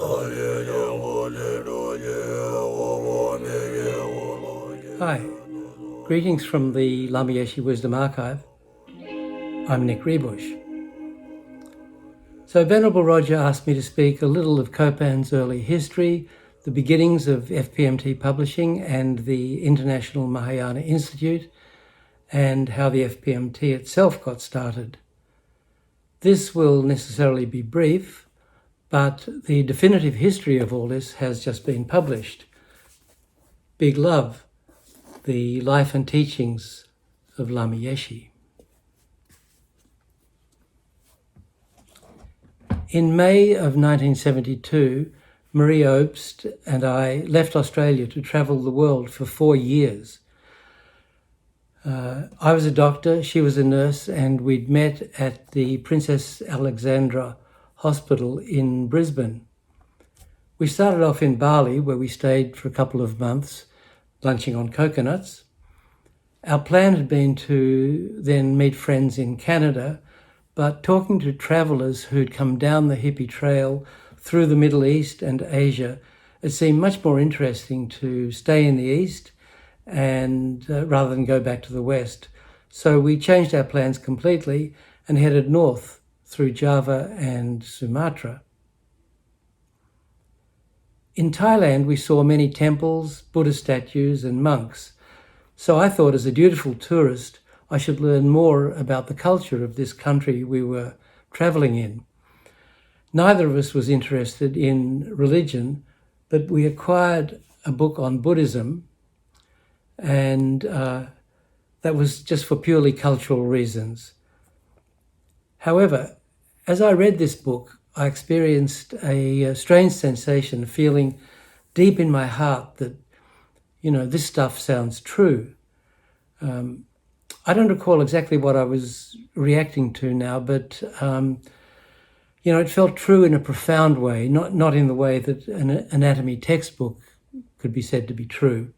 Hi, greetings from the Lama Yeshe Wisdom Archive. I'm Nick Rebush. So Venerable Roger asked me to speak a little of Kopan's early history, the beginnings of FPMT publishing and the International Mahayana Institute, and how the FPMT itself got started. This will necessarily be brief, but the definitive history of all this has just been published. Big Love, the life and teachings of Lama Yeshe. In May of 1972, Marie Obst and I left Australia to travel the world for 4 years. I was a doctor, she was a nurse, and we'd met at the Princess Alexandra Hospital in Brisbane. We started off in Bali, where we stayed for a couple of months, lunching on coconuts. Our plan had been to then meet friends in Canada, but talking to travellers who'd come down the hippie trail through the Middle East and Asia, it seemed much more interesting to stay in the East and rather than go back to the West. So we changed our plans completely and headed north through Java and Sumatra. In Thailand, we saw many temples, Buddhist statues, and monks. So I thought, as a dutiful tourist, I should learn more about the culture of this country we were travelling in. Neither of us was interested in religion, but we acquired a book on Buddhism, and that was just for purely cultural reasons. However, as I read this book, I experienced a strange sensation, feeling deep in my heart that, this stuff sounds true. I don't recall exactly what I was reacting to now, but, it felt true in a profound way, not in the way that an anatomy textbook could be said to be true.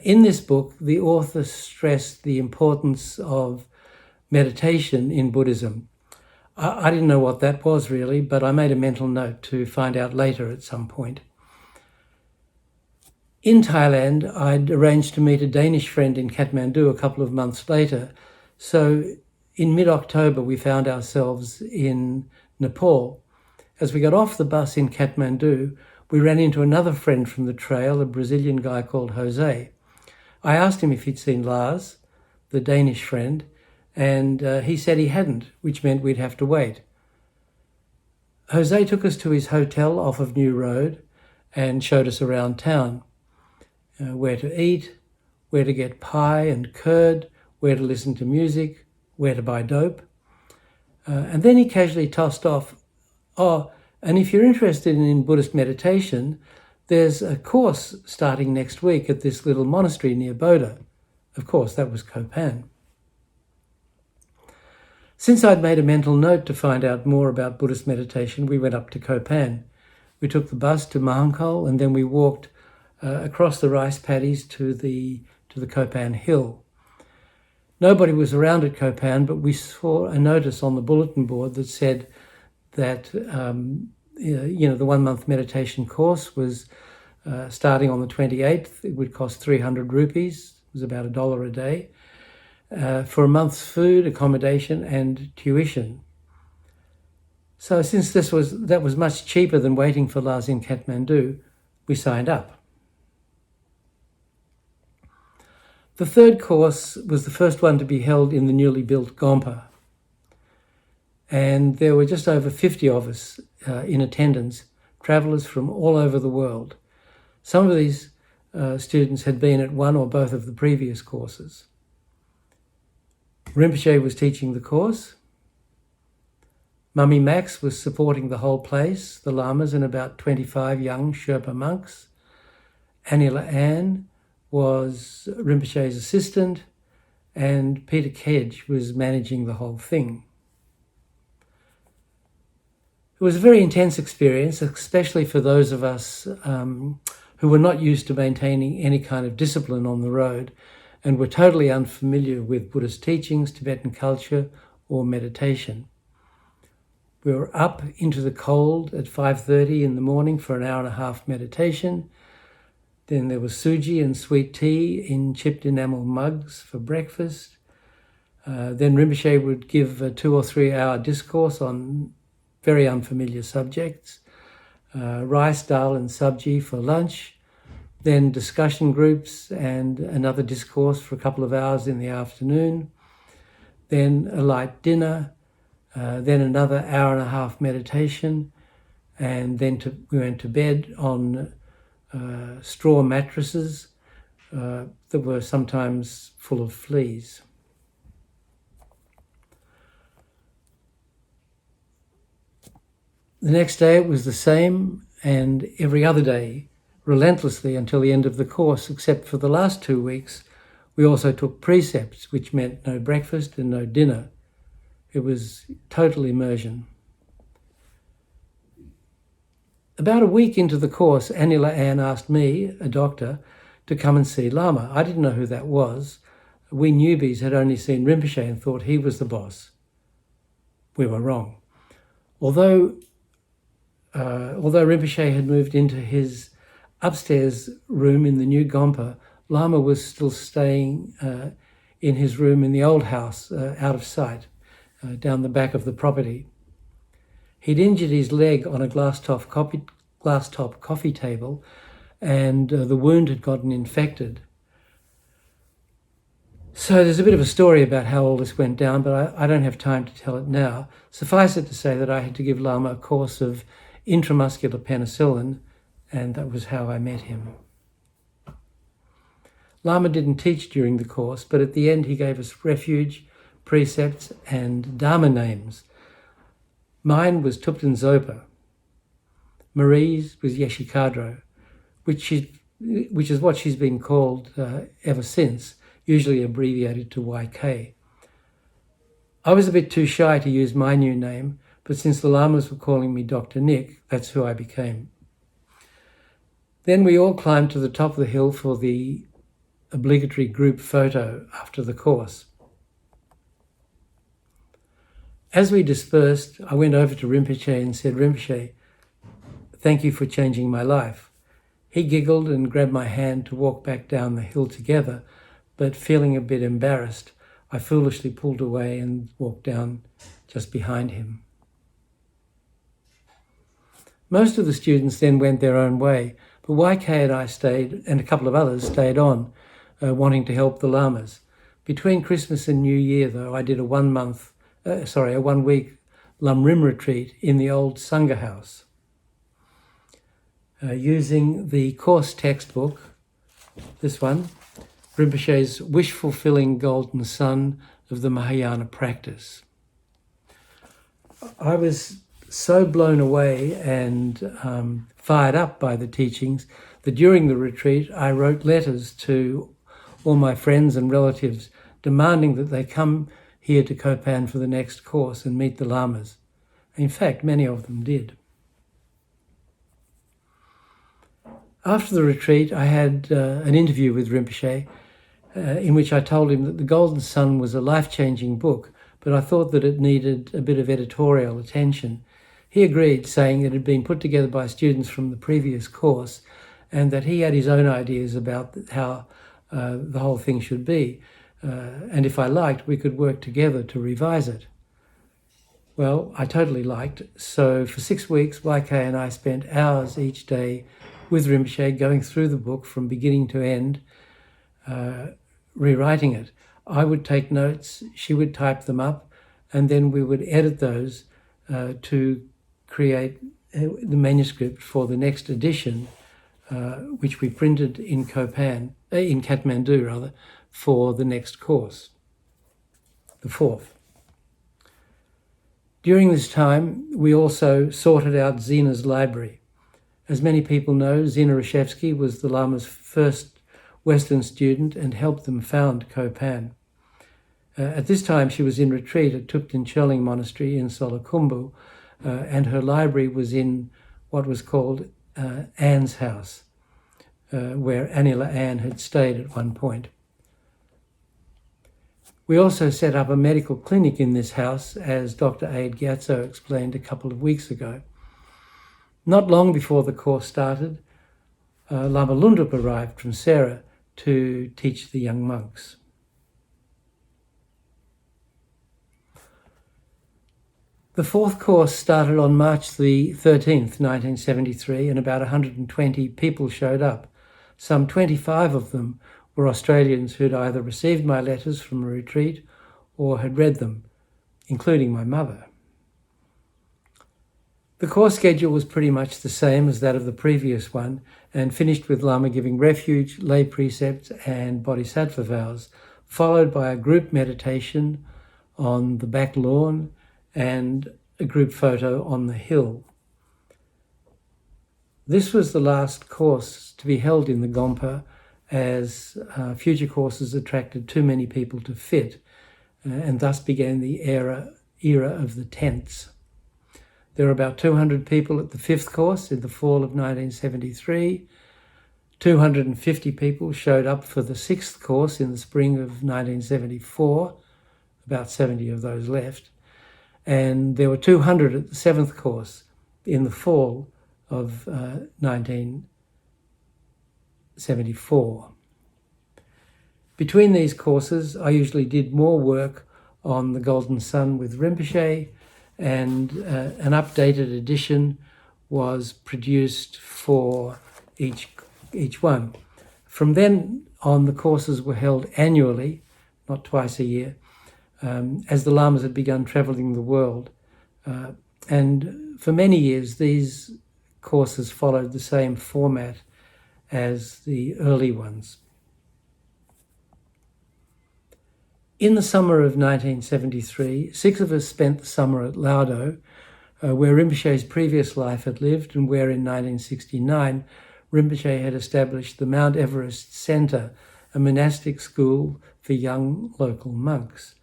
In this book, the author stressed the importance of meditation in Buddhism. I didn't know what that was really, but I made a mental note to find out later at some point. In Thailand, I'd arranged to meet a Danish friend in Kathmandu a couple of months later. So in mid-October, we found ourselves in Nepal. As we got off the bus in Kathmandu, we ran into another friend from the trail, a Brazilian guy called Jose. I asked him if he'd seen Lars, the Danish friend, and he said he hadn't, which meant we'd have to wait. Jose took us to his hotel off of New Road and showed us around town, where to eat, where to get pie and curd, where to listen to music, where to buy dope. And then he casually tossed off, and if you're interested in Buddhist meditation, there's a course starting next week at this little monastery near Bodha. Of course, that was Kopan. Since I'd made a mental note to find out more about Buddhist meditation, we went up to Kopan. We took the bus to Mahangkal, and then we walked across the rice paddies to the Kopan hill. Nobody was around at Kopan, but we saw a notice on the bulletin board that said that the 1 month meditation course was starting on the 28th. It would cost 300 rupees. It was about $1 a day. For a month's food, accommodation, and tuition. So since that was much cheaper than waiting for Lars in Kathmandu, we signed up. The third course was the first one to be held in the newly built Gompa. And there were just over 50 of us in attendance, travellers from all over the world. Some of these students had been at one or both of the previous courses. Rinpoche was teaching the course. Mummy Max was supporting the whole place, the lamas and about 25 young Sherpa monks. Anila Ann was Rinpoche's assistant, and Peter Kedge was managing the whole thing. It was a very intense experience, especially for those of us who were not used to maintaining any kind of discipline on the road and were totally unfamiliar with Buddhist teachings, Tibetan culture, or meditation. We were up into the cold at 5:30 in the morning for an hour and a half meditation. Then there was suji and sweet tea in chipped enamel mugs for breakfast. Then Rinpoche would give a 2 or 3 hour discourse on very unfamiliar subjects. Rice, dal and sabji for lunch. Then discussion groups and another discourse for a couple of hours in the afternoon. Then a light dinner. Then another hour and a half meditation. And then we went to bed on straw mattresses that were sometimes full of fleas. The next day it was the same, and every other day, relentlessly until the end of the course, except for the last 2 weeks, we also took precepts, which meant no breakfast and no dinner. It was total immersion. About a week into the course, Anila Ann asked me, a doctor, to come and see Lama. I didn't know who that was. We newbies had only seen Rinpoche and thought he was the boss. We were wrong. Although Rinpoche had moved into his upstairs room in the new Gompa, Lama was still staying in his room in the old house, out of sight, down the back of the property. He'd injured his leg on a glass top coffee table, and the wound had gotten infected. So there's a bit of a story about how all this went down, but I don't have time to tell it now. Suffice it to say that I had to give Lama a course of intramuscular penicillin, and that was how I met him. Lama didn't teach during the course, but at the end he gave us refuge, precepts, and Dharma names. Mine was Tupten Zopa. Marie's was Yeshikadro, which is what she's been called ever since, usually abbreviated to YK. I was a bit too shy to use my new name, but since the Lamas were calling me Dr. Nick, that's who I became. Then we all climbed to the top of the hill for the obligatory group photo after the course. As we dispersed, I went over to Rinpoche and said, "Rinpoche, thank you for changing my life." He giggled and grabbed my hand to walk back down the hill together, but feeling a bit embarrassed, I foolishly pulled away and walked down just behind him. Most of the students then went their own way, but YK and I stayed, and a couple of others stayed on, wanting to help the Lamas. Between Christmas and New Year, though, I did a 1 week Lamrim retreat in the old Sangha house. Using the course textbook, this one, Rinpoche's Wish-Fulfilling Golden Sun of the Mahayana Practice. I was so blown away and fired up by the teachings that during the retreat I wrote letters to all my friends and relatives demanding that they come here to Kopan for the next course and meet the Lamas. In fact, many of them did. After the retreat, I had an interview with Rinpoche in which I told him that The Golden Sun was a life-changing book, but I thought that it needed a bit of editorial attention. He agreed, saying it had been put together by students from the previous course and that he had his own ideas about how the whole thing should be. And if I liked, we could work together to revise it. Well, I totally liked. So for 6 weeks, YK and I spent hours each day with Rinpoche going through the book from beginning to end, rewriting it. I would take notes, she would type them up, and then we would edit those to create the manuscript for the next edition, which we printed in Kathmandu, for the next course, the 4th. During this time, we also sorted out Zina's library. As many people know, Zina Rashevsky was the Lama's first Western student and helped them found Kopan. At this time, she was in retreat at Thupten Churling Monastery in Solakumbu, and her library was in what was called Anne's house, where Anila Ann had stayed at one point. We also set up a medical clinic in this house, as Dr. Aid Gyatso explained a couple of weeks ago. Not long before the course started, Lama Lundup arrived from Sera to teach the young monks. The fourth course started on March the 13th, 1973, and about 120 people showed up. Some 25 of them were Australians who'd either received my letters from a retreat or had read them, including my mother. The course schedule was pretty much the same as that of the previous one and finished with Lama giving refuge, lay precepts and bodhisattva vows, followed by a group meditation on the back lawn and a group photo on the hill. This was the last course to be held in the Gompa, as future courses attracted too many people to fit, and thus began the era of the tents. There were about 200 people at the fifth course in the fall of 1973. 250 people showed up for the sixth course in the spring of 1974, about 70 of those left. And there were 200 at the seventh course in the fall of 1974. Between these courses, I usually did more work on the Golden Sun with Rinpoche, and an updated edition was produced for each one. From then on, the courses were held annually, not twice a year, as the Lamas had begun travelling the world. And for many years, these courses followed the same format as the early ones. In the summer of 1973, 6 of us spent the summer at Laudo, where Rinpoche's previous life had lived and where in 1969 Rinpoche had established the Mount Everest Centre, a monastic school for young local monks.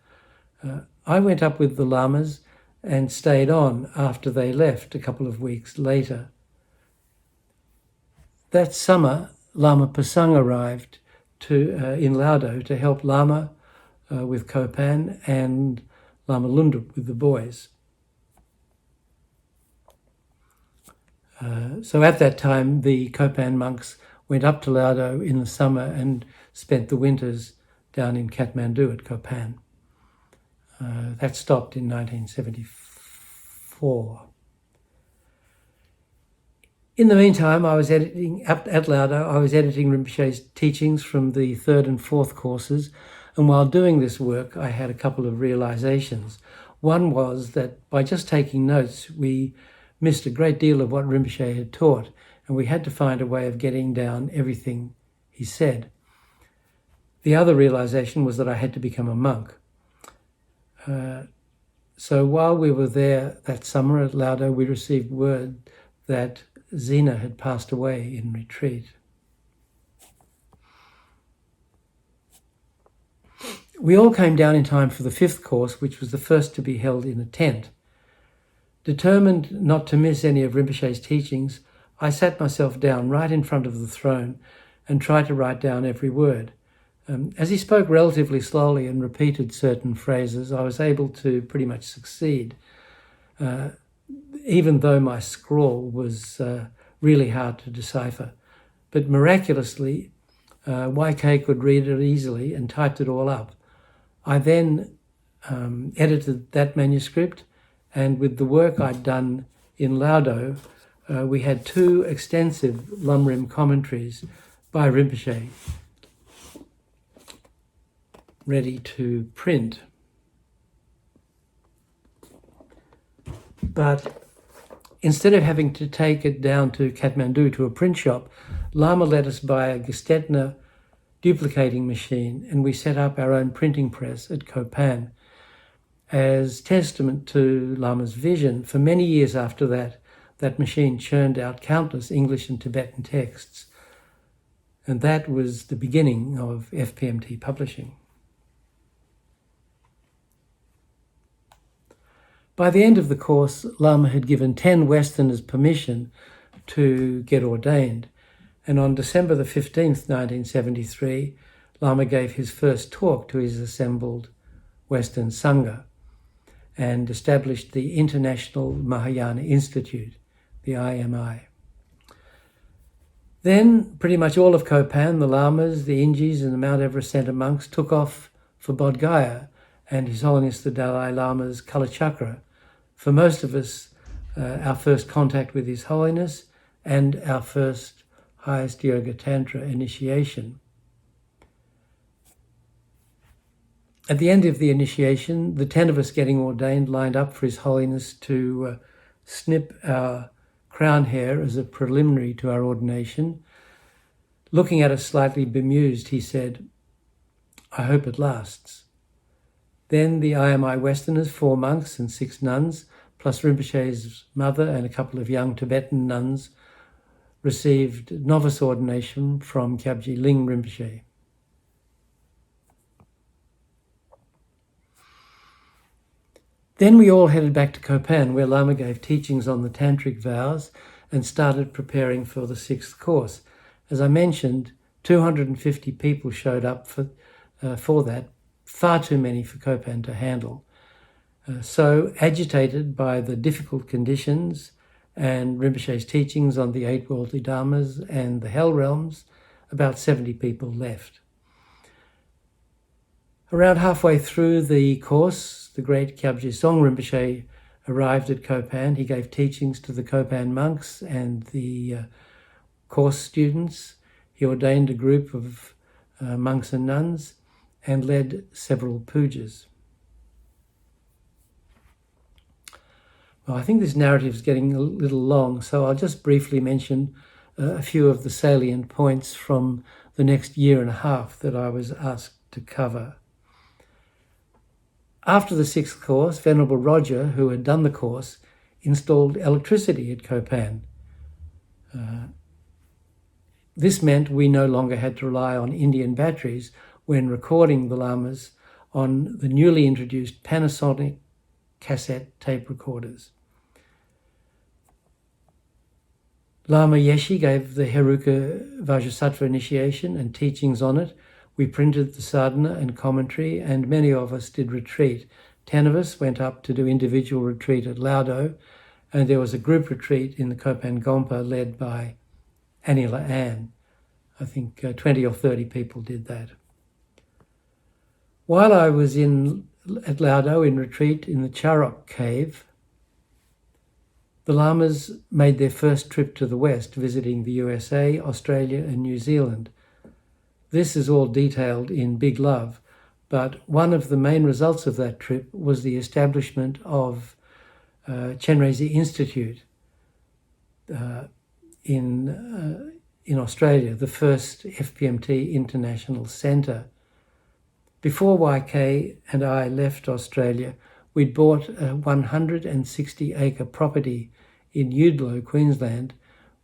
I went up with the Lamas and stayed on after they left a couple of weeks later. That summer, Lama Pasang arrived in Laudo to help Lama with Kopan and Lama Lundup with the boys. So at that time, the Kopan monks went up to Laudo in the summer and spent the winters down in Kathmandu at Kopan. That stopped in 1974. In the meantime, I was editing at Laudo. I was editing Rinpoche's teachings from the third and fourth courses, and while doing this work, I had a couple of realizations. One was that by just taking notes, we missed a great deal of what Rinpoche had taught, and we had to find a way of getting down everything he said. The other realization was that I had to become a monk. So while we were there that summer at Laudo, we received word that Zena had passed away in retreat. We all came down in time for the fifth course, which was the first to be held in a tent. Determined not to miss any of Rinpoche's teachings, I sat myself down right in front of the throne and tried to write down every word. As he spoke relatively slowly and repeated certain phrases, I was able to pretty much succeed, even though my scrawl was really hard to decipher. But miraculously, YK could read it easily and typed it all up. I then edited that manuscript, and with the work I'd done in Laudo, we had 2 extensive Lamrim commentaries by Rinpoche ready to print. But instead of having to take it down to Kathmandu to a print shop, Lama let us buy a Gestetner duplicating machine, and we set up our own printing press at Kopan. As testament to Lama's vision, for many years after that, that machine churned out countless English and Tibetan texts. And that was the beginning of FPMT publishing. By the end of the course, Lama had given 10 Westerners permission to get ordained. And on December the 15th, 1973, Lama gave his first talk to his assembled Western Sangha and established the International Mahayana Institute, the IMI. Then pretty much all of Kopan, the Lamas, the Ingis and the Mount Everest Centre monks took off for Bodh Gaya and His Holiness the Dalai Lama's Kalachakra. For most of us, our first contact with His Holiness and our first highest Yoga Tantra initiation. At the end of the initiation, the 10 of us getting ordained lined up for His Holiness to snip our crown hair as a preliminary to our ordination. Looking at us slightly bemused, he said, "I hope it lasts." Then the IMI Westerners, 4 monks and 6 nuns, plus Rinpoche's mother and a couple of young Tibetan nuns, received novice ordination from Kyabji Ling Rinpoche. Then we all headed back to Kopan, where Lama gave teachings on the Tantric vows and started preparing for the 6th course. As I mentioned, 250 people showed up for that, far too many for Kopan to handle. So agitated by the difficult conditions and Rinpoche's teachings on the 8 worldly dharmas and the hell realms, about 70 people left. Around halfway through the course, the great Kyabje Song Rinpoche arrived at Kopan. He gave teachings to the Kopan monks and the course students. He ordained a group of monks and nuns and led several pujas. Well, I think this narrative is getting a little long, so I'll just briefly mention a few of the salient points from the next year and a half that I was asked to cover. After the 6th course, Venerable Roger, who had done the course, installed electricity at Kopan. This meant we no longer had to rely on Indian batteries when recording the Lamas on the newly introduced Panasonic cassette tape recorders. Lama Yeshe gave the Heruka Vajrasattva initiation and teachings on it. We printed the sadhana and commentary, and many of us did retreat. 10 of us went up to do individual retreat at Laudo, and there was a group retreat in the Kopan Gompa led by Anila Ann. I think 20 or 30 people did that. While I was at Laudo in retreat in the Charok cave, the Lamas made their first trip to the West, visiting the USA, Australia, and New Zealand. This is all detailed in Big Love, but one of the main results of that trip was the establishment of Chenrezig Institute in Australia, the first FPMT International Centre. Before YK and I left Australia, we'd bought a 160-acre property in Eudlo, Queensland,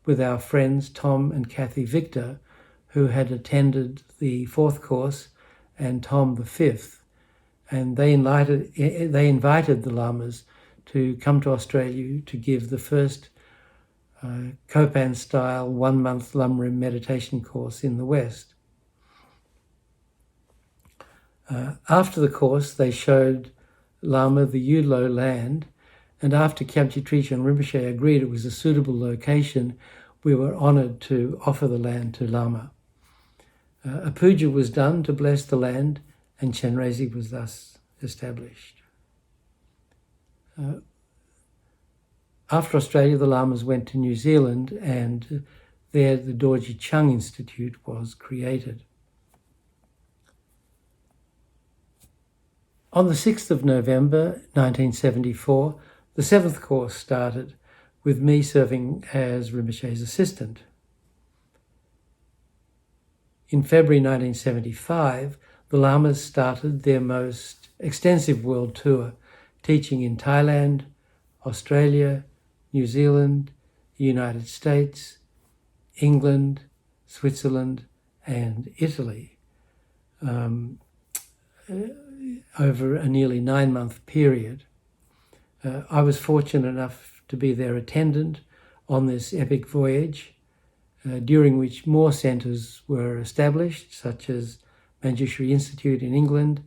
with our friends Tom and Kathy Victor, who had attended the 4th course and Tom the 5th. And they invited the Lamas to come to Australia to give the first Kopan-style 1-month Lamrim meditation course in the West. After the course, they showed Lama the Eudlo land, and after Kyabje Trijang Rinpoche agreed it was a suitable location, we were honoured to offer the land to Lama. A puja was done to bless the land, and Chenrezig was thus established. After Australia, the Lamas went to New Zealand, and there the Dorji Chung Institute was created. On the 6th of November 1974, the 7th course started, with me serving as Rinpoche's assistant. In February 1975, the Lamas started their most extensive world tour, teaching in Thailand, Australia, New Zealand, the United States, England, Switzerland, and Italy, over a nearly 9-month period. I was fortunate enough to be their attendant on this epic voyage, during which more centres were established, such as Manjushri Institute in England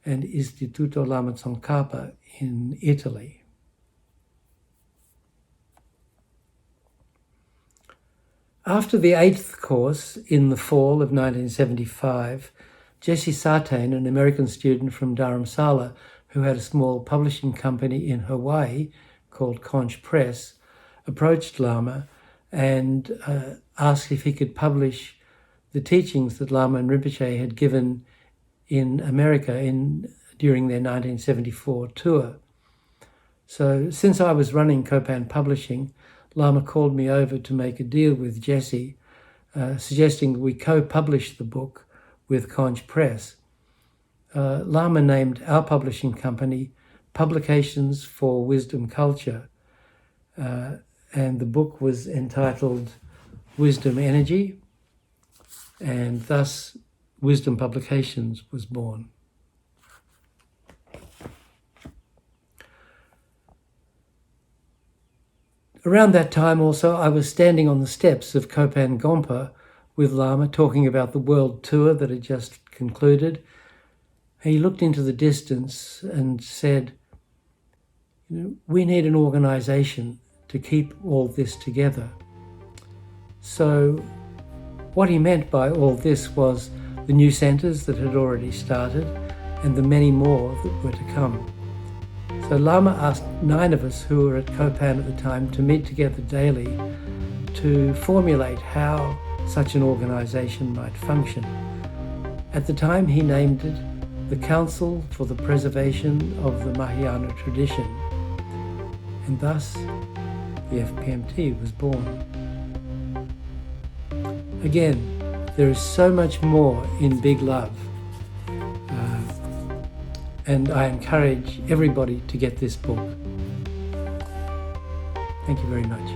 and Istituto Lama Tsongkhapa in Italy. After the 8th course in the fall of 1975, Jesse Sartain, an American student from Dharamsala who had a small publishing company in Hawaii called Conch Press, approached Lama and asked if he could publish the teachings that Lama and Rinpoche had given in America during their 1974 tour. So since I was running Kopan Publishing, Lama called me over to make a deal with Jesse, suggesting we co-publish the book with Conch Press. Lama named our publishing company Publications for Wisdom Culture, and the book was entitled Wisdom Energy, and thus Wisdom Publications was born. Around that time also, I was standing on the steps of Kopan Gompa with Lama talking about the world tour that had just concluded. He looked into the distance and said, we need an organization to keep all this together. So what he meant by all this was the new centers that had already started and the many more that were to come. So Lama asked 9 of us who were at Kopan at the time to meet together daily to formulate how such an organization might function. At the time he named it the Council for the Preservation of the Mahayana Tradition, and thus the FPMT was born. Again, there is so much more in Big Love. And I encourage everybody to get this book. Thank you very much.